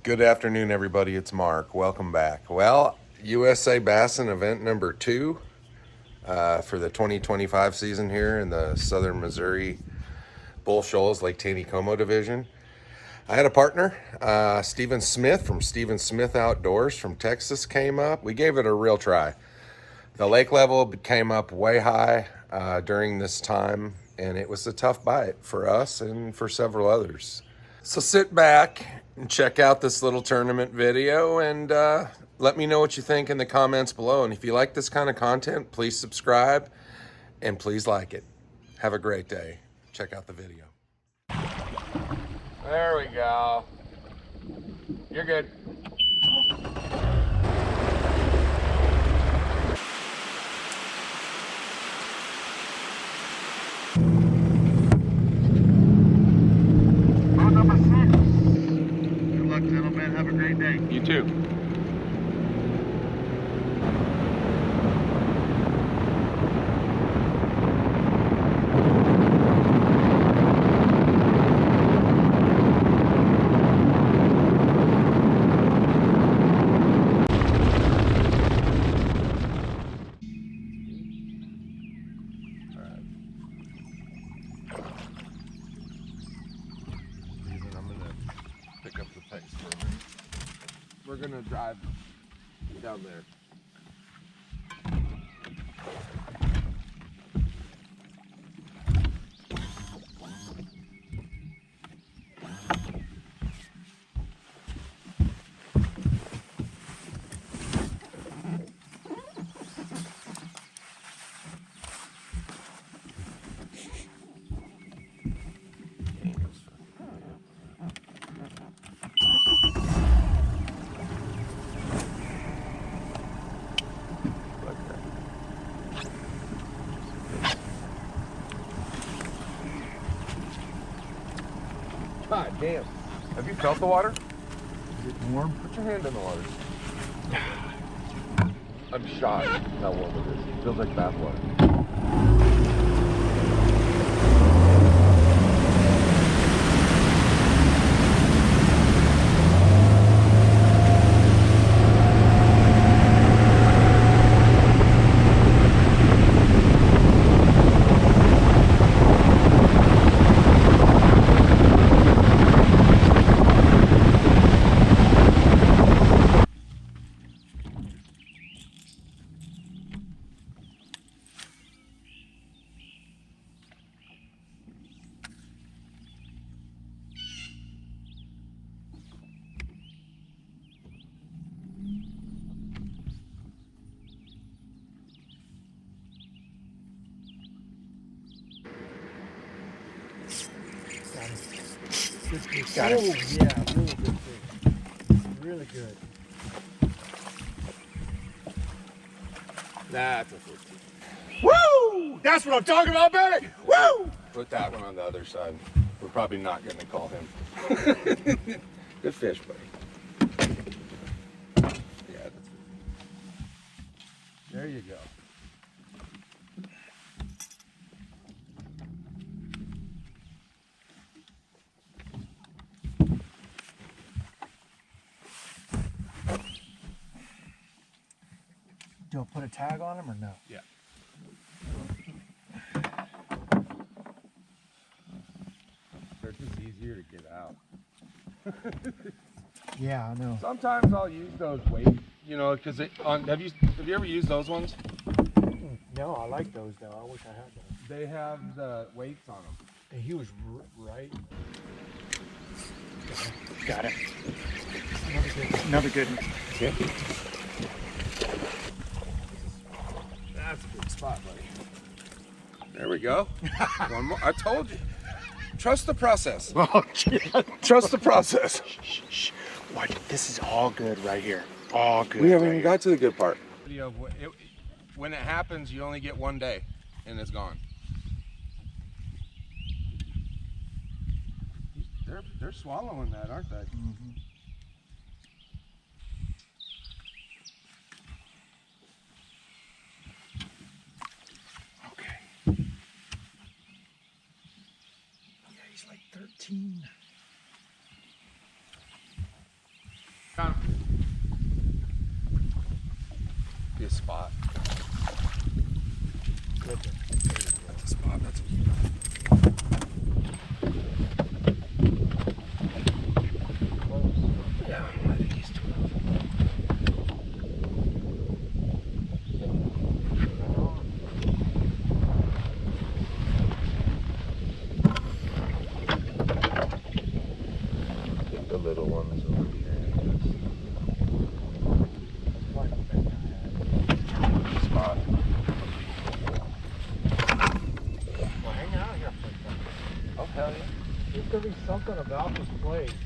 Good afternoon, everybody. It's Mark. Welcome back. Well, USA Bassin event number 2 for the 2025 season here in the Southern Missouri Bull Shoals Lake Taneycomo division. I had a partner, Stephen Smith from Stephen Smith Outdoors from Texas came up. We gave it a real try. The lake level came up way high during this time, and it was a tough bite for us and for several others. So sit back and check out this little tournament video and let me know what you think in the comments below. And if you like this kind of content, please subscribe and please like it. Have a great day. Check out the video. There we go. You're good. Number 6. Good luck, gentlemen. Have a great day. You too. Pick up the pace for a minute. We're gonna drive down there. God damn. Have you felt the water? Is it warm? Put your hand in the water. I'm shocked how warm it is. It feels like bath water. Got it. Oh, yeah, really good fish. Really good. That's a 15. Woo! That's what I'm talking about, baby! Woo! Put that one on the other side. We're probably not going to call him. Good fish, buddy. Yeah, that's good. There you go. Do I put a tag on him or no? Yeah. They're just easier to get out. Yeah, I know. Sometimes I'll use those weights, you know, because have you ever used those ones? No, I like those though. I wish I had those. They have the weights on them. And he was right. Got it. Another good. Another good one. Yeah. That's a good spot, buddy. There we go. One more. I told you. Trust the process. Oh, yeah. Trust the process. Shh. What? This is all good right here. All good. We haven't right even here. got to the good part. When it happens, you only get one day, and it's gone. They're swallowing that, aren't they? Mm-hmm. Okay. Yeah, he's like 13. a spot. Good. That's a spot. That's a yeah, I think he's 12. I think the little one's over here. Spot. Well, hang out here for a second. Oh, hell yeah. There's gonna be something about this place.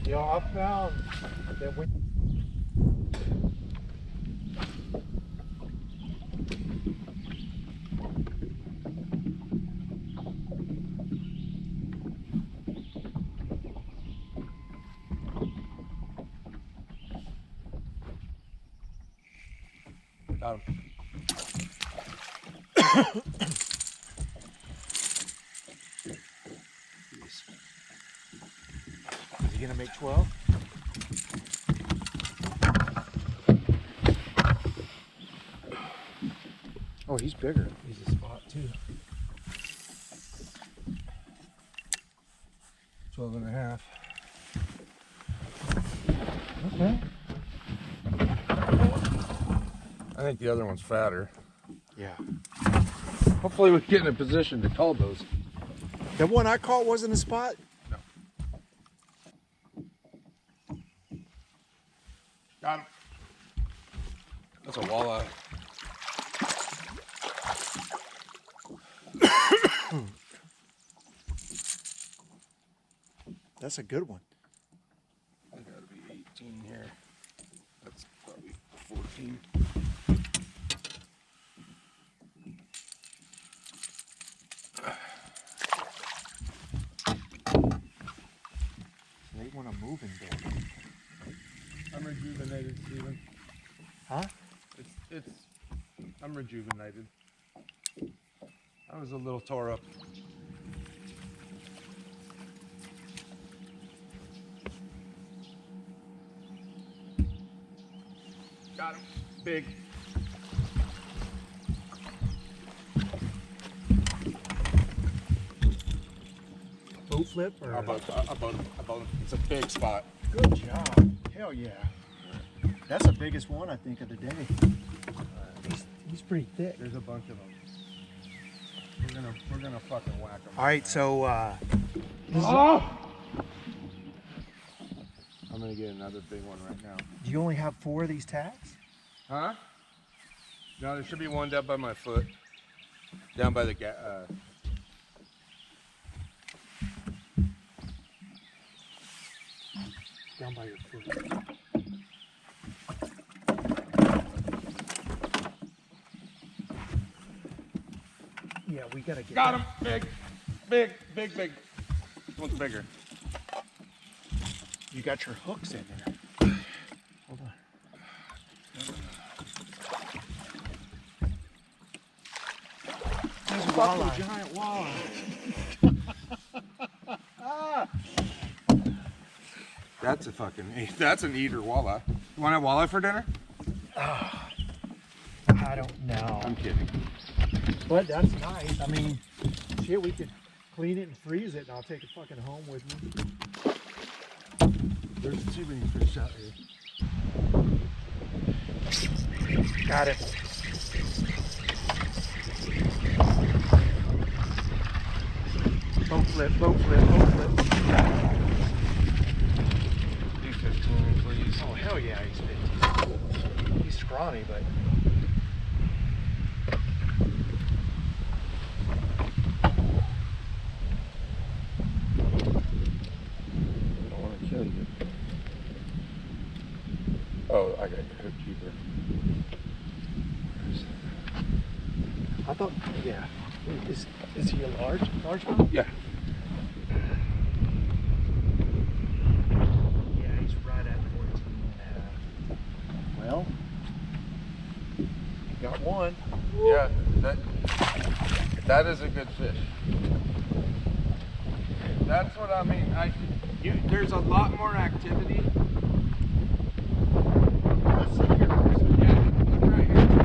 You know, I found that when Got him. is he gonna make 12? Oh, he's bigger. He's a spot too. 12 and a half. Okay. I think the other one's fatter. Yeah. Hopefully we get in a position to call those. The one I caught wasn't a spot? No. Got him. That's a walleye. That's a good one. I gotta be 18 here. That's probably 14. They want to move in there. I'm rejuvenated, Steven. Huh? I'm rejuvenated. I was a little tore up. Got him. Big. Boat flip or? About it's a big spot. Good job. Hell yeah. That's the biggest one I think of the day. He's pretty thick. There's a bunch of them. We're gonna fucking whack them. All right, so I'm gonna get another big one right now. do you only have 4 of these tags? Huh? No, there should be one down by my foot. Down by the Down by your foot. Yeah, we gotta get. Got him. Big. This one's bigger. You got your hooks in there. Hold on. There's a Fucking giant walleye. That's an eater walleye. You want a walleye for dinner? I don't know. I'm kidding. But that's nice. I mean, shit, we could clean it and freeze it, and I'll take it fucking home with me. There's too many fish out here. Got it. Boat flip. Do 15, please. Oh, hell yeah, he's 50. He's scrawny, but... I don't want to kill you. Oh, I got your hook keeper. I thought, yeah. Is he a large one? Yeah. Yeah, he's right at 14 and a half. Well, you got one. Yeah, that is a good fish. That's what I mean. There's a lot more activity. Let's see here for a second. Yeah, look right here.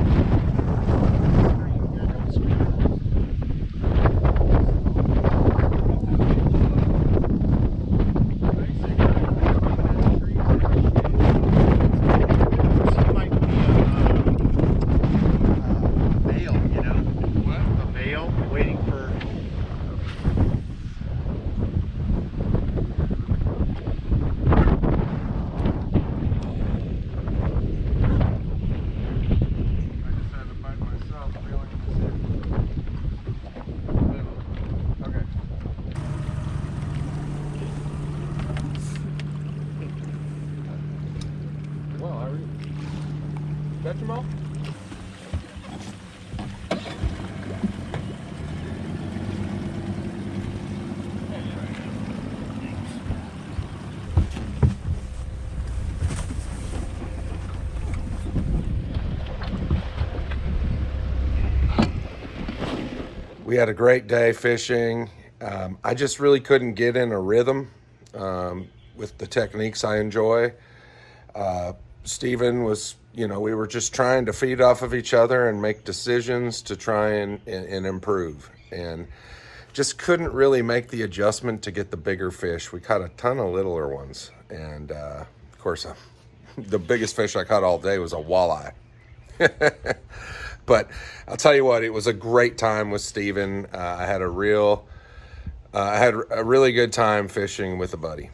Catch them all? We had a great day fishing. I just really couldn't get in a rhythm with the techniques I enjoy. Steven was, we were just trying to feed off of each other and make decisions to try and improve. And just couldn't really make the adjustment to get the bigger fish. We caught a ton of littler ones. And of course, the biggest fish I caught all day was a walleye. But I'll tell you what, it was a great time with Steven. I had a really good time fishing with a buddy.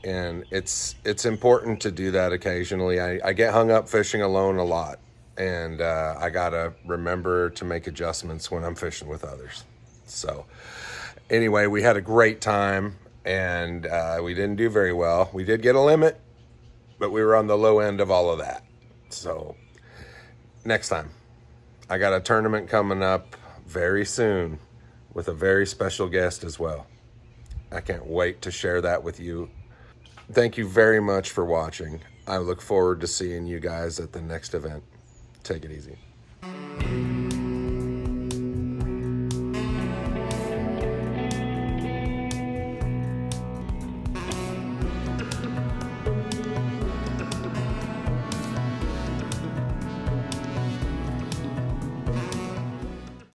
And it's important to do that occasionally. I get hung up fishing alone a lot. And I got to remember to make adjustments when I'm fishing with others. So anyway, we had a great time, and we didn't do very well. We did get a limit, but we were on the low end of all of that. So next time. I got a tournament coming up very soon with a very special guest as well. I can't wait to share that with you. Thank you very much for watching. I look forward to seeing you guys at the next event. Take it easy.